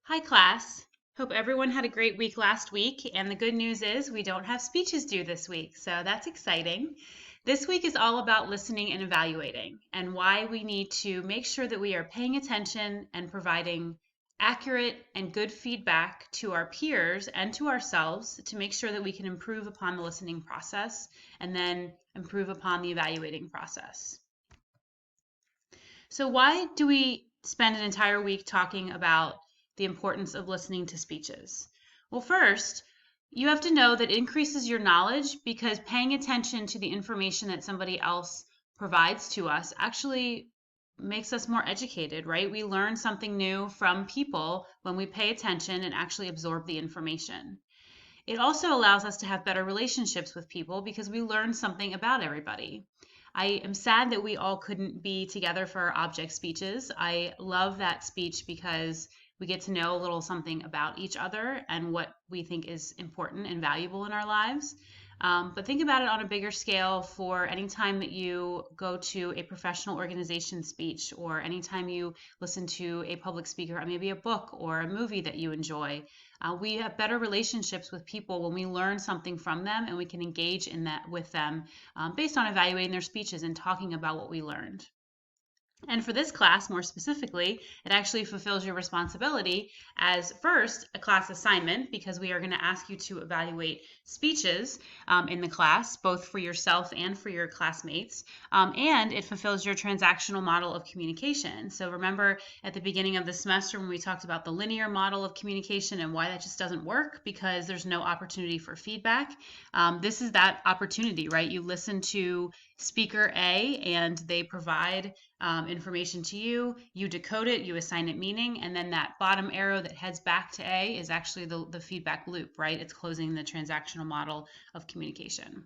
Hi, class. Hope everyone had a great week last week. And the good news is we don't have speeches due this week, so that's exciting. This week is all about listening and evaluating and why we need to make sure that we are paying attention and providing accurate and good feedback to our peers and to ourselves to make sure that we can improve upon the listening process and then improve upon the evaluating process. So, why do we spend an entire week talking about the importance of listening to speeches? Well, first, you have to know that it increases your knowledge because paying attention to the information that somebody else provides to us actually makes us more educated, right? We learn something new from people when we pay attention and actually absorb the information. It also allows us to have better relationships with people because we learn something about everybody. I am sad that we all couldn't be together for our object speeches. I love that speech because we get to know a little something about each other and what we think is important and valuable in our lives. But think about it on a bigger scale for any time that you go to a professional organization speech or anytime you listen to a public speaker on maybe a book or a movie that you enjoy. We have better relationships with people when we learn something from them and we can engage in that with them based on evaluating their speeches and talking about what we learned. And for this class, more specifically, it actually fulfills your responsibility as first a class assignment because we are going to ask you to evaluate speeches in the class, both for yourself and for your classmates. And it fulfills your transactional model of communication. So remember at the beginning of the semester when we talked about the linear model of communication and why that just doesn't work because there's no opportunity for feedback. This is that opportunity, right? You listen to speaker A and they provide information to you, you decode it, you assign it meaning, and then that bottom arrow that heads back to A is actually the feedback loop, right? It's closing the transactional model of communication.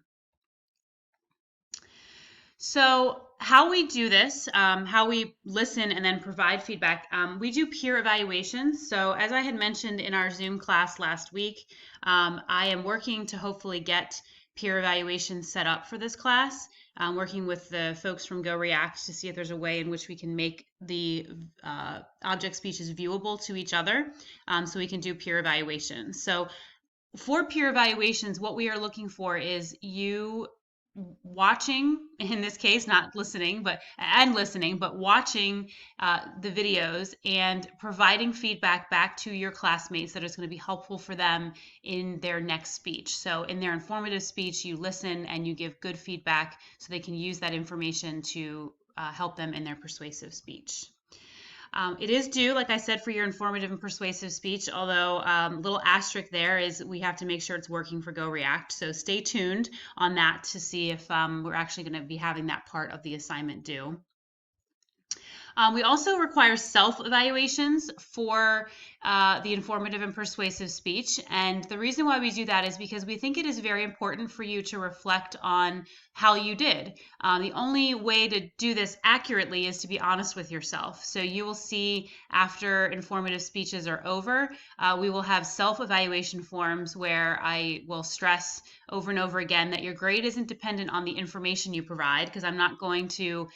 So how we do this, how we listen and then provide feedback, we do peer evaluations. So as I had mentioned in our Zoom class last week, I am working to hopefully get peer evaluations set up for this class. I'm working with the folks from Go React to see if there's a way in which we can make the object speeches viewable to each other so we can do peer evaluations. So for peer evaluations, what we are looking for is you watching, in this case not listening but watching the videos and providing feedback back to your classmates that is going to be helpful for them in their next speech. So in their informative speech you listen and you give good feedback so they can use that information to help them in their persuasive speech. It is due, like I said, for your informative and persuasive speech, although little asterisk there is we have to make sure it's working for Go React. So stay tuned on that to see if we're actually going to be having that part of the assignment due. We also require self-evaluations for the informative and persuasive speech. And the reason why we do that is because we think it is very important for you to reflect on how you did. The only way to do this accurately is to be honest with yourself. So you will see after informative speeches are over, we will have self-evaluation forms where I will stress over and over again that your grade isn't dependent on the information you provide, because I'm not going to,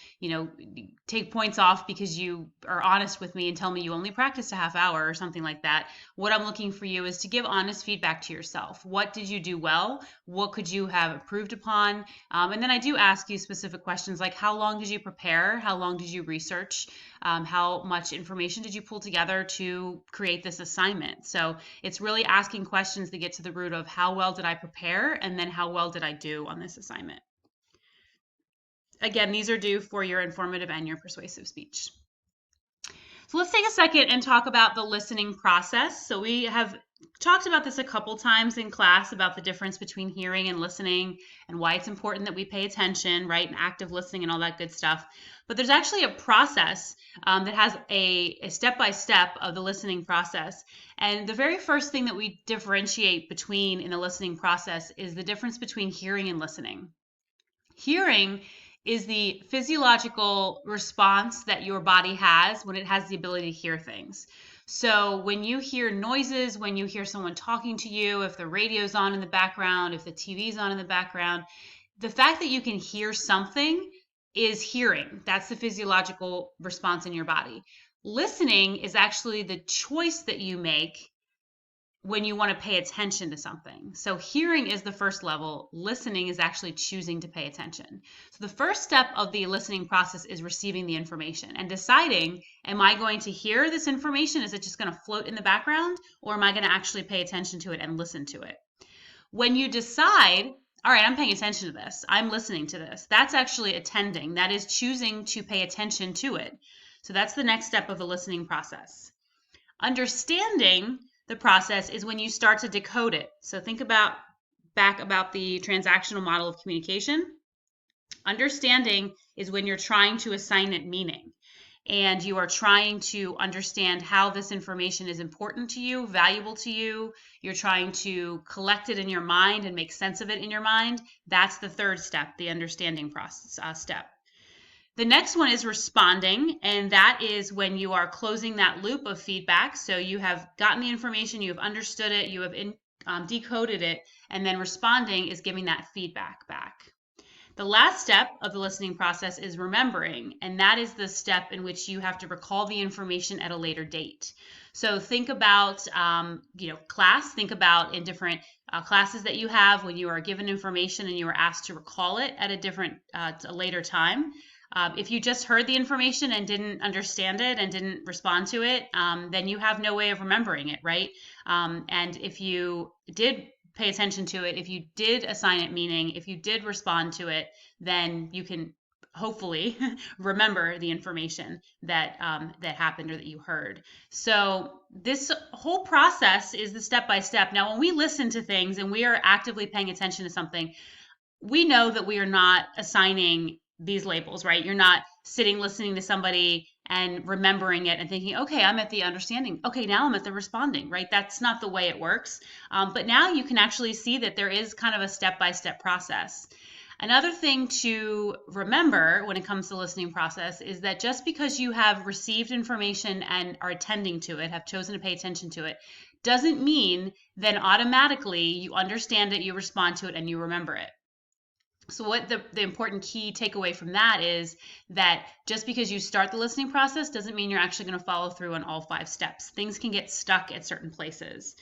take points off because you are honest with me and tell me you only practiced a half hour or something like that. What I'm looking for you is to give honest feedback to yourself. What did you do well? What could you have improved upon? And then I do ask you specific questions like how long did you prepare? How long did you research? How much information did you pull together to create this assignment? So it's really asking questions that get to the root of how well did I prepare and then how well did I do on this assignment? Again, these are due for your informative and your persuasive speech. So let's take a second and talk about the listening process. So we have talked about this a couple times in class about the difference between hearing and listening and why it's important that we pay attention, right, and active listening and all that good stuff. But there's actually a process that has a step-by-step of the listening process. And the very first thing that we differentiate between in the listening process is the difference between hearing and listening. Hearing is the physiological response that your body has when it has the ability to hear things. So when you hear noises, when you hear someone talking to you, if the radio's on in the background, if the TV's on in the background, the fact that you can hear something is hearing. That's the physiological response in your body. Listening is actually the choice that you make when you want to pay attention to something. So hearing is the first level. Listening is actually choosing to pay attention. So the first step of the listening process is receiving the information and deciding, am I going to hear this information? Is it just going to float in the background? Or am I going to actually pay attention to it and listen to it? When you decide, all right, I'm paying attention to this, I'm listening to this, that's actually attending. That is choosing to pay attention to it. So that's the next step of the listening process. Understanding the process is when you start to decode it. So think about the transactional model of communication. Understanding is when you're trying to assign it meaning and you are trying to understand how this information is important to you, valuable to you. You're trying to collect it in your mind and make sense of it in your mind. That's the third step, the understanding process step. The next one is responding, and that is when you are closing that loop of feedback. So you have gotten the information, you have understood it, you have decoded it, and then responding is giving that feedback back. The last step of the listening process is remembering, and that is the step in which you have to recall the information at a later date. So think about, class. Think about in different classes that you have when you are given information and you are asked to recall it at a later time. If you just heard the information and didn't understand it and didn't respond to it, then you have no way of remembering it, right? And if you did pay attention to it, if you did assign it meaning, if you did respond to it, then you can hopefully remember the information that happened or that you heard. So this whole process is the step by step. Now, when we listen to things and we are actively paying attention to something, we know that we are not assigning these labels, right? You're not sitting listening to somebody and remembering it and thinking, okay, I'm at the understanding. Okay, now I'm at the responding, right? That's not the way it works. But now you can actually see that there is kind of a step-by-step process. Another thing to remember when it comes to the listening process is that just because you have received information and are attending to it, have chosen to pay attention to it, doesn't mean then automatically you understand it, you respond to it, and you remember it. So what the important key takeaway from that is that just because you start the listening process doesn't mean you're actually going to follow through on all 5 steps. Things can get stuck at certain places.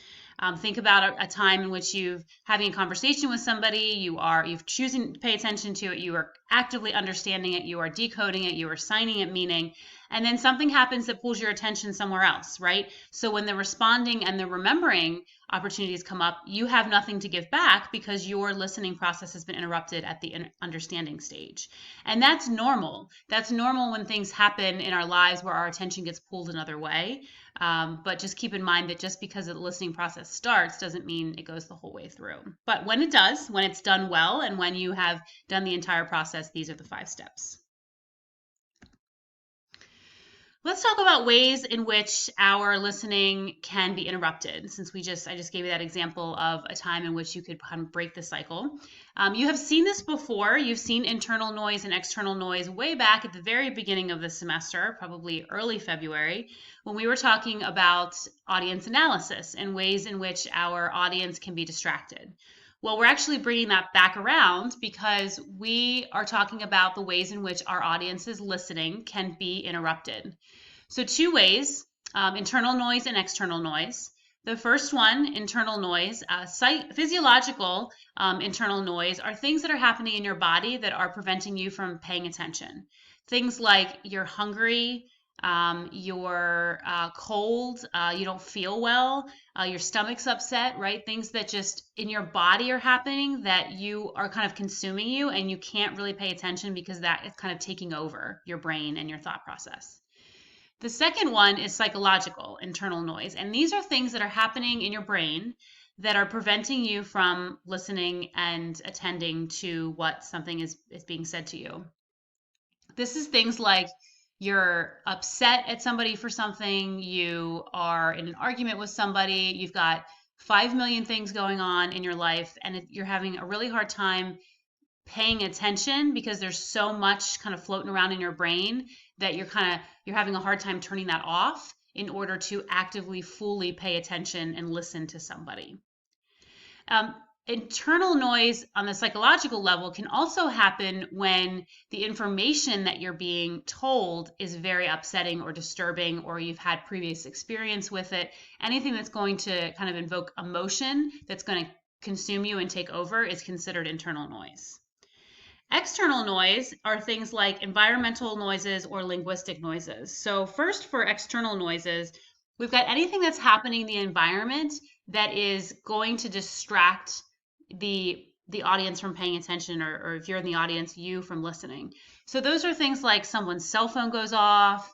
Think about a time in which you've having a conversation with somebody, you've choosing to pay attention to it, you are actively understanding it, you are decoding it, you are assigning it meaning, and then something happens that pulls your attention somewhere else, right? So when the responding and the remembering opportunities come up, you have nothing to give back because your listening process has been interrupted at the understanding stage. And that's normal. That's normal when things happen in our lives where our attention gets pulled another way. But just keep in mind that just because the listening process starts doesn't mean it goes the whole way through. But when it does, when it's done well, and when you have done the entire process, these are the 5 steps. Let's talk about ways in which our listening can be interrupted. Since I just gave you that example of a time in which you could kind of break the cycle. You have seen this before. You've seen internal noise and external noise way back at the very beginning of the semester, probably early February, when we were talking about audience analysis and ways in which our audience can be distracted. Well, we're actually bringing that back around because we are talking about the ways in which our audience's listening can be interrupted. So 2 ways, internal noise and external noise. The first one, internal noise, physiological internal noise are things that are happening in your body that are preventing you from paying attention. Things like you're hungry, you're cold, you don't feel well, your stomach's upset, right? Things that just in your body are happening that you are kind of consuming you and you can't really pay attention because that is kind of taking over your brain and your thought process. The second one is psychological internal noise. And these are things that are happening in your brain that are preventing you from listening and attending to what something is being said to you. This is things like you're upset at somebody for something, you are in an argument with somebody, you've got 5 million things going on in your life, and you're having a really hard time paying attention because there's so much kind of floating around in your brain that you're having a hard time turning that off in order to actively fully pay attention and listen to somebody. internal noise on the psychological level can also happen when the information that you're being told is very upsetting or disturbing, or you've had previous experience with it. Anything that's going to kind of invoke emotion that's going to consume you and take over is considered internal noise. External noise are things like environmental noises or linguistic noises. So first, for external noises, we've got anything that's happening in the environment that is going to distract the audience from paying attention, or if you're in the audience, you from listening. So those are things like someone's cell phone goes off.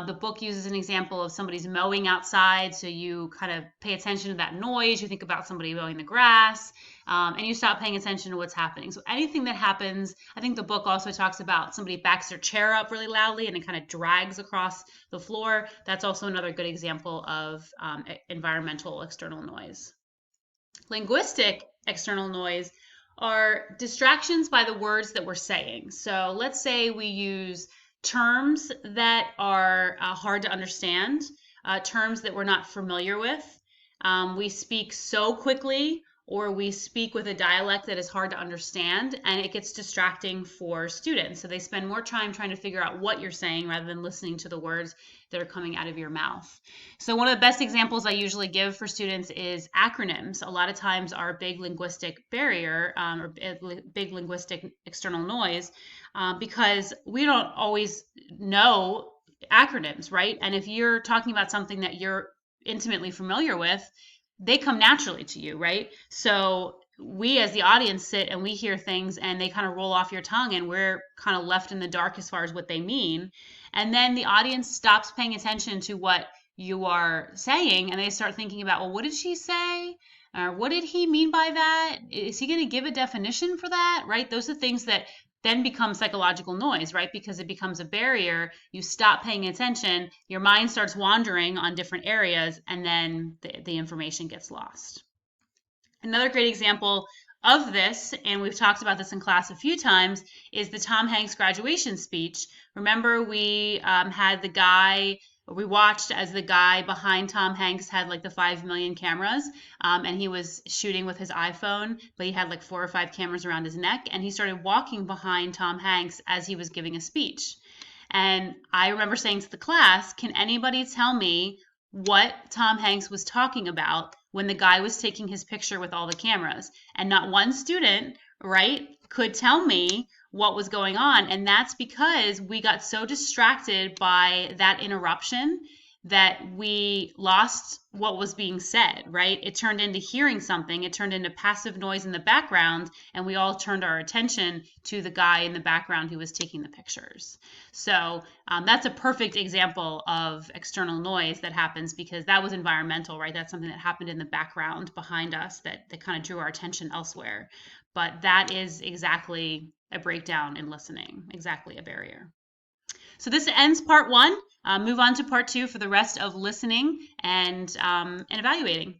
The book uses an example of somebody's mowing outside, so you kind of pay attention to that noise. You think about somebody mowing the grass, and you stop paying attention to what's happening. So anything that happens, I think the book also talks about somebody backs their chair up really loudly and it kind of drags across the floor. That's also another good example of environmental external noise. Linguistic external noise are distractions by the words that we're saying. So let's say we use terms that are hard to understand, terms that we're not familiar with. We speak so quickly, or we speak with a dialect that is hard to understand, and it gets distracting for students. So they spend more time trying to figure out what you're saying rather than listening to the words that are coming out of your mouth. So one of the best examples I usually give for students is acronyms. A lot of times are a big linguistic barrier, or big linguistic external noise, because we don't always know acronyms, right? And if you're talking about something that you're intimately familiar with, they come naturally to you, right? So we as the audience sit and we hear things and they kind of roll off your tongue, and we're kind of left in the dark as far as what they mean. And then the audience stops paying attention to what you are saying, and they start thinking about, well, what did she say? Or what did he mean by that? Is he going to give a definition for that? Right? Those are things that then become psychological noise, right? Because it becomes a barrier. You stop paying attention, your mind starts wandering on different areas, and then the information gets lost. Another great example of this, and we've talked about this in class a few times, is the Tom Hanks graduation speech. Remember, we had the guy, we watched as the guy behind Tom Hanks had like the 5 million cameras, and he was shooting with his iPhone, but he had like 4 or 5 cameras around his neck, and he started walking behind Tom Hanks as he was giving a speech. And I remember saying to the class, can anybody tell me what Tom Hanks was talking about when the guy was taking his picture with all the cameras? And not one student, right, could tell me what was going on. And that's because we got so distracted by that interruption that we lost what was being said, right? It turned into hearing something. It turned into passive noise in the background, and we all turned our attention to the guy in the background who was taking the pictures. So that's a perfect example of external noise that happens because that was environmental, right? That's something that happened in the background behind us that kind of drew our attention elsewhere. But that is exactly a breakdown in listening, exactly a barrier. So this ends part 1. Move on to part 2 for the rest of listening and evaluating.